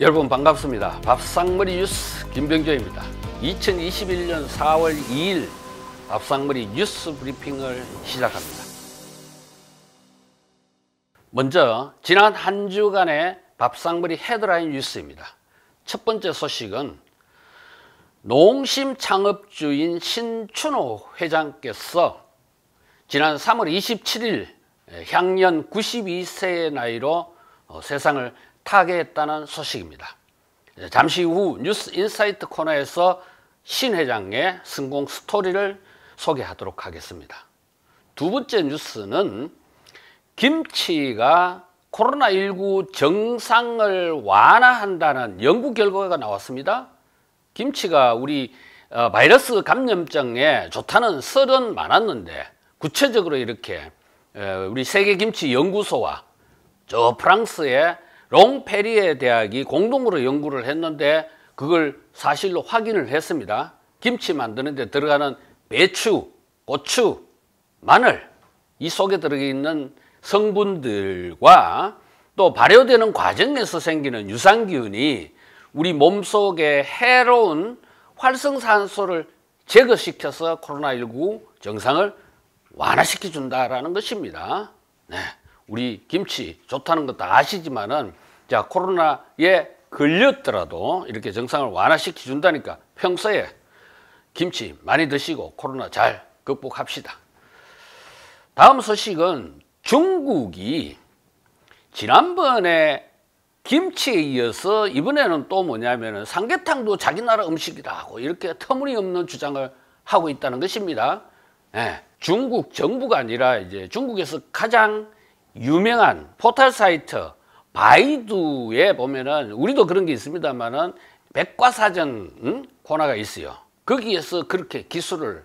여러분 반갑습니다. 밥상머리 뉴스 김병조입니다. 2021년 4월 2일 밥상머리 뉴스 브리핑을 시작합니다. 먼저 지난 한 주간의 밥상머리 헤드라인 뉴스입니다. 첫 번째 소식은 농심 창업주인 신춘호 회장께서 지난 3월 27일 향년 92세의 나이로 세상을 타계했다는 소식입니다. 잠시 후 뉴스 인사이트 코너에서 신 회장의 성공 스토리를 소개하도록 하겠습니다. 두 번째 뉴스는 김치가 코로나19 정상을 완화한다는 연구 결과가 나왔습니다. 김치가 우리 바이러스 감염증에 좋다는 썰은 많았는데 구체적으로 이렇게 우리 세계김치연구소와 저 프랑스의 롱페리에 대학이 공동으로 연구를 했는데 그걸 사실로 확인을 했습니다. 김치 만드는 데 들어가는 배추, 고추, 마늘 이 속에 들어있는 성분들과 또 발효되는 과정에서 생기는 유산균이 우리 몸속에 해로운 활성산소를 제거시켜서 코로나19 정상을 완화시켜 준다라는 것입니다. 네. 우리 김치 좋다는 것도 아시지만은 자 코로나에 걸렸더라도 이렇게 정상을 완화시켜 준다니까 평소에 김치 많이 드시고 코로나 잘 극복합시다. 다음 소식은 중국이 지난번에 김치에 이어서 이번에는 또 뭐냐면은 삼계탕도 자기 나라 음식이다 하고 이렇게 터무니없는 주장을 하고 있다는 것입니다. 네. 중국 정부가 아니라 이제 중국에서 가장 유명한 포털 사이트 바이두에 보면은 우리도 그런 게 있습니다만은 백과사전 코너가 있어요. 거기에서 그렇게 기술을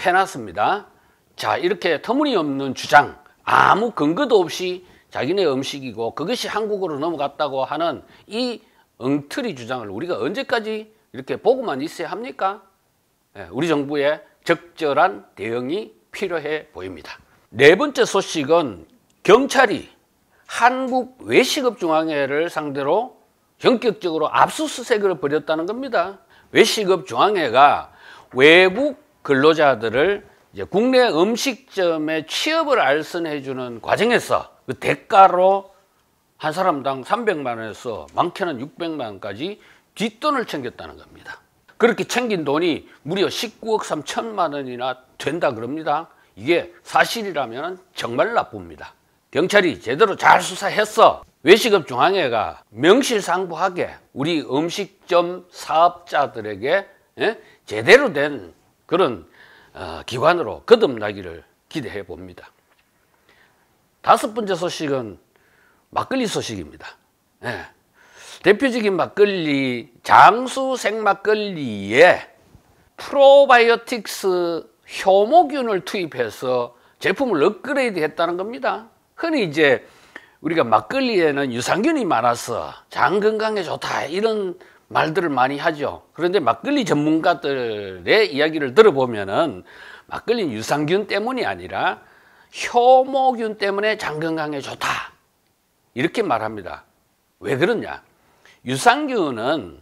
해놨습니다. 자, 이렇게 터무니없는 주장, 아무 근거도 없이 자기네 음식이고 그것이 한국으로 넘어갔다고 하는 이 엉터리 주장을 우리가 언제까지 이렇게 보고만 있어야 합니까? 우리 정부의 적절한 대응이 필요해 보입니다. 네 번째 소식은 경찰이 한국 외식업중앙회를 상대로 전격적으로 압수수색을 벌였다는 겁니다. 외식업중앙회가 외국 근로자들을 이제 국내 음식점에 취업을 알선해주는 과정에서 그 대가로 한 사람당 300만 원에서 많게는 600만 원까지 뒷돈을 챙겼다는 겁니다. 그렇게 챙긴 돈이 무려 19억 3천만 원이나 된다 그럽니다. 이게 사실이라면 정말 나쁩니다. 경찰이 제대로 잘 수사했어. 외식업중앙회가 명실상부하게 우리 음식점 사업자들에게 제대로 된 그런 기관으로 거듭나기를 기대해 봅니다. 다섯 번째 소식은 막걸리 소식입니다. 대표적인 막걸리 장수 생막걸리에 프로바이오틱스 효모균을 투입해서 제품을 업그레이드 했다는 겁니다. 흔히 이제 우리가 막걸리에는 유산균이 많아서 장 건강에 좋다 이런 말들을 많이 하죠. 그런데 막걸리 전문가들의 이야기를 들어보면은 막걸리는 유산균 때문이 아니라 효모균 때문에 장 건강에 좋다 이렇게 말합니다. 왜 그러냐? 유산균은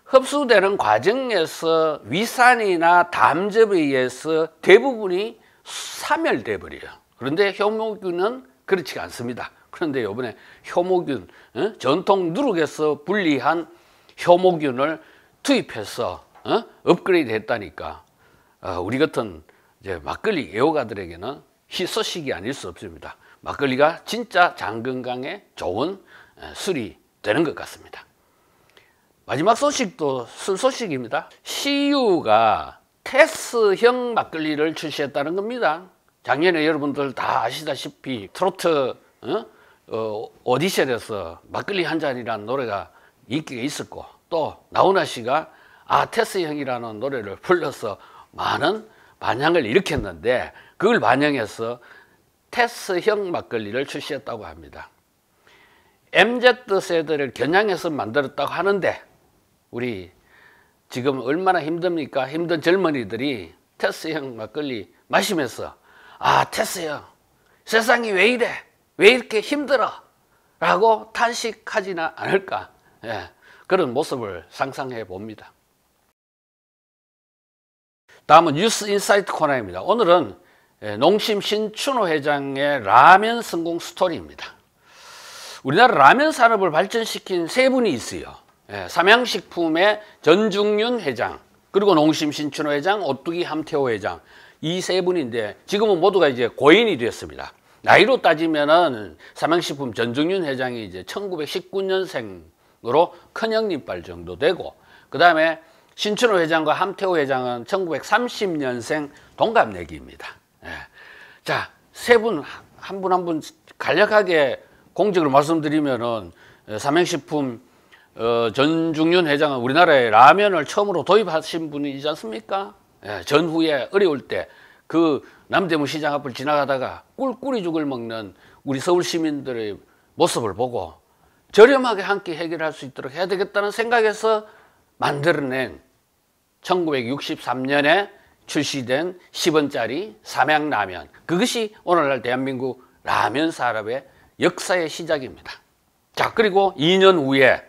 흡수되는 과정에서 위산이나 담즙에 의해서 대부분이 사멸돼 버려요. 그런데 효모균은 그렇지 않습니다. 그런데 이번에 효모균, 전통 누룩에서 분리한 효모균을 투입해서 업그레이드 했다니까 우리 같은 이제 막걸리 애호가들에게는 희소식이 아닐 수 없습니다. 막걸리가 진짜 장 건강에 좋은 술이 되는 것 같습니다. 마지막 소식도 술 소식입니다. CU가 테스형 막걸리를 출시했다는 겁니다. 작년에 여러분들 다 아시다시피 트로트 오디션에서 막걸리 한 잔이라는 노래가 인기가 있었고 또 나훈아 씨가 테스형이라는 노래를 불러서 많은 반향을 일으켰는데 그걸 반영해서 테스형 막걸리를 출시했다고 합니다. MZ세대를 겨냥해서 만들었다고 하는데 우리 지금 얼마나 힘듭니까? 힘든 젊은이들이 테스형 막걸리 마시면서 테스형 세상이 왜 이래? 왜 이렇게 힘들어? 라고 탄식하지는 않을까 예, 그런 모습을 상상해 봅니다. 다음은 뉴스 인사이트 코너입니다. 오늘은 농심 신춘호 회장의 라면 성공 스토리입니다. 우리나라 라면 산업을 발전시킨 세 분이 있어요. 삼양식품의 전중윤 회장, 그리고 농심 신춘호 회장, 오뚜기 함태호 회장, 이 세 분인데 지금은 모두가 이제 고인이 됐습니다. 나이로 따지면은 삼양식품 전중윤 회장이 이제 1919년생으로 큰형님빨 정도 되고, 그 다음에 신춘호 회장과 함태호 회장은 1930년생 동갑내기입니다. 자, 세 분 한 분 한 분 간략하게 공적으로 말씀드리면은 삼양식품 전중윤 회장은 우리나라에 라면을 처음으로 도입하신 분이지 않습니까? 전후에 어려울 때 그 남대문 시장 앞을 지나가다가 꿀꿀이 죽을 먹는 우리 서울 시민들의 모습을 보고 저렴하게 한 끼 해결할 수 있도록 해야 되겠다는 생각에서 만들어낸 1963년에 출시된 10원짜리 삼양라면, 그것이 오늘날 대한민국 라면 산업의 역사의 시작입니다. 자, 그리고 2년 후에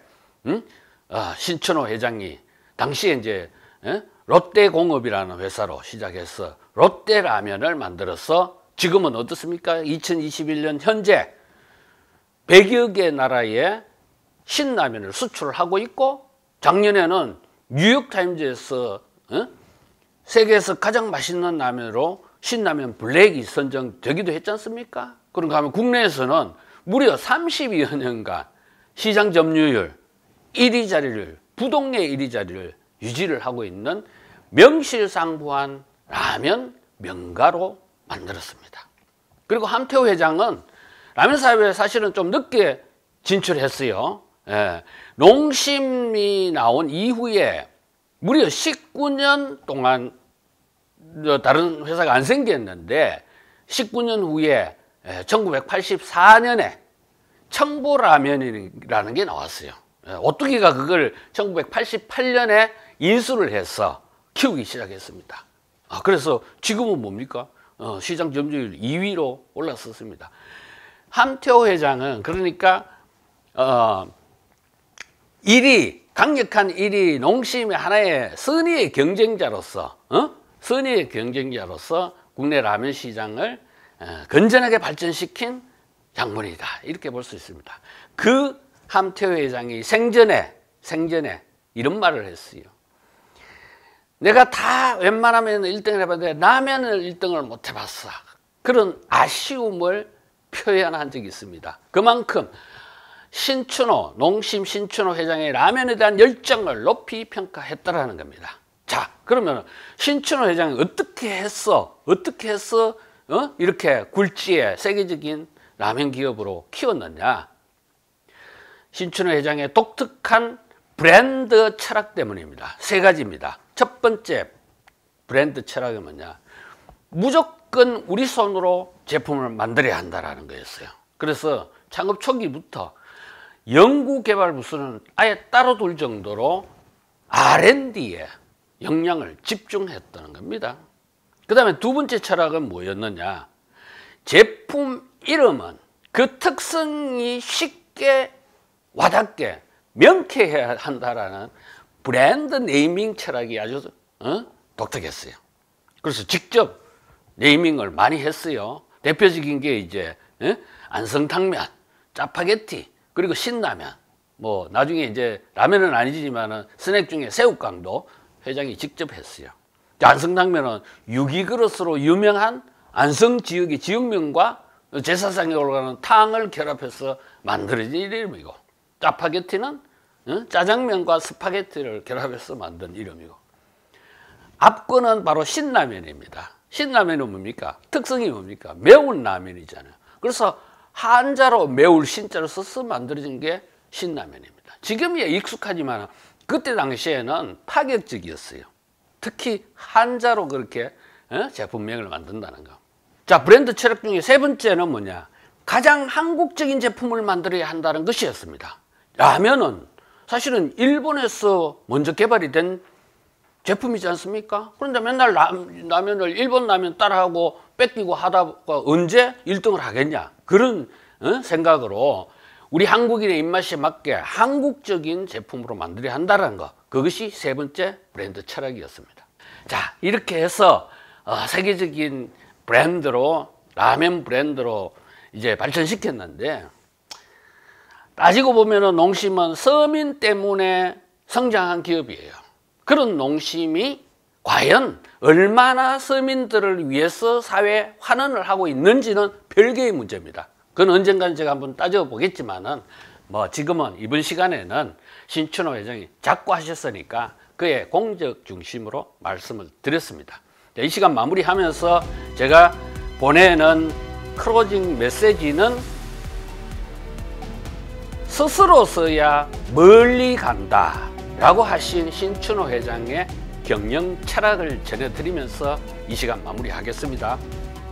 신춘호 회장이 당시에 이제 롯데공업이라는 회사로 시작해서 롯데라면을 만들어서 지금은 어떻습니까? 2021년 현재 100여 개 나라에 신라면을 수출을 하고 있고, 작년에는 뉴욕타임즈에서 세계에서 가장 맛있는 라면으로 신라면 블랙이 선정되기도 했지 않습니까? 그런가 하면 국내에서는 무려 32여 년간 시장 점유율 1위 자리를, 부동의 1위 자리를 유지를 하고 있는 명실상부한 라면 명가로 만들었습니다. 그리고 함태호 회장은 라면 사업에 사실은 좀 늦게 진출했어요. 농심이 나온 이후에 무려 19년 동안 다른 회사가 안 생겼는데 19년 후에 1984년에 청보라면이라는 게 나왔어요. 오뚜기가 그걸 1988년에 인수를 해서 키우기 시작했습니다. 그래서 지금은 뭡니까? 시장 점유율 2위로 올랐었습니다. 함태호 회장은 그러니까 1위, 강력한 1위 농심의 하나의 선의의 경쟁자로서 국내 라면 시장을 건전하게 발전시킨 장본이다, 이렇게 볼 수 있습니다. 그 함태호 회장이 생전에 이런 말을 했어요. 내가 다 웬만하면 1등을 해봤는데 라면을 1등을 못 해봤어. 그런 아쉬움을 표현한 적이 있습니다. 그만큼 농심 신춘호 회장의 라면에 대한 열정을 높이 평가했다라는 겁니다. 자, 그러면 신춘호 회장이 어떻게 했어 이렇게 굴지의 세계적인 라면 기업으로 키웠느냐? 신춘호 회장의 독특한 브랜드 철학 때문입니다. 세 가지입니다. 첫 번째 브랜드 철학이 뭐냐? 무조건 우리 손으로 제품을 만들어야 한다는 거였어요. 그래서 창업 초기부터 연구개발 부서는 아예 따로 둘 정도로 R&D에 역량을 집중했다는 겁니다. 그 다음에 두 번째 철학은 뭐였느냐? 제품 이름은 그 특성이 쉽게 와닿게 명쾌해야 한다라는 브랜드 네이밍 철학이 아주 독특했어요. 그래서 직접 네이밍을 많이 했어요. 대표적인 게 이제 안성탕면, 짜파게티, 그리고 신라면, 뭐 나중에 이제 라면은 아니지만은 스낵 중에 새우깡도 회장이 직접 했어요. 안성탕면은 유기그릇으로 유명한 안성 지역의 지역명과 제사상에 올라가는 탕을 결합해서 만들어진 이름이고, 짜파게티는 짜장면과 스파게티를 결합해서 만든 이름이고, 앞거는 바로 신라면입니다. 신라면은 뭡니까? 특성이 뭡니까? 매운 라면이잖아요. 그래서 한자로 매울 신자로 써서 만들어진 게 신라면입니다. 지금이야 익숙하지만 그때 당시에는 파격적이었어요. 특히 한자로 그렇게 제품명을 만든다는 거. 자, 브랜드 철학 중에 세 번째는 뭐냐? 가장 한국적인 제품을 만들어야 한다는 것이었습니다. 라면은 사실은 일본에서 먼저 개발이 된 제품이지 않습니까? 그런데 맨날 라면을 일본 라면 따라하고 뺏기고 하다가 언제 1등을 하겠냐? 그런 생각으로 우리 한국인의 입맛에 맞게 한국적인 제품으로 만들어야 한다는 거, 그것이 세 번째 브랜드 철학이었습니다. 자, 이렇게 해서 세계적인 브랜드로, 라면 브랜드로 이제 발전시켰는데, 따지고 보면은 농심은 서민 때문에 성장한 기업이에요. 그런 농심이 과연 얼마나 서민들을 위해서 사회 환원을 하고 있는지는 별개의 문제입니다. 그건 언젠가는 제가 한번 따져보겠지만은, 지금은 이번 시간에는 신춘호 회장이 자꾸 하셨으니까 그의 공적 중심으로 말씀을 드렸습니다. 이 시간 마무리하면서 제가 보내는 클로징 메시지는, 스스로서야 멀리 간다 라고 하신 신춘호 회장의 경영 철학을 전해드리면서 이 시간 마무리하겠습니다.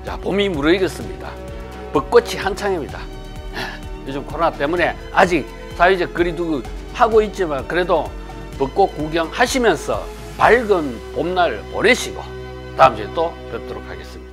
자, 봄이 무르익었습니다. 벚꽃이 한창입니다. 요즘 코로나 때문에 아직 사회적 거리두기 하고 있지만, 그래도 벚꽃 구경하시면서 밝은 봄날 보내시고 다음 주에 또 뵙도록 하겠습니다.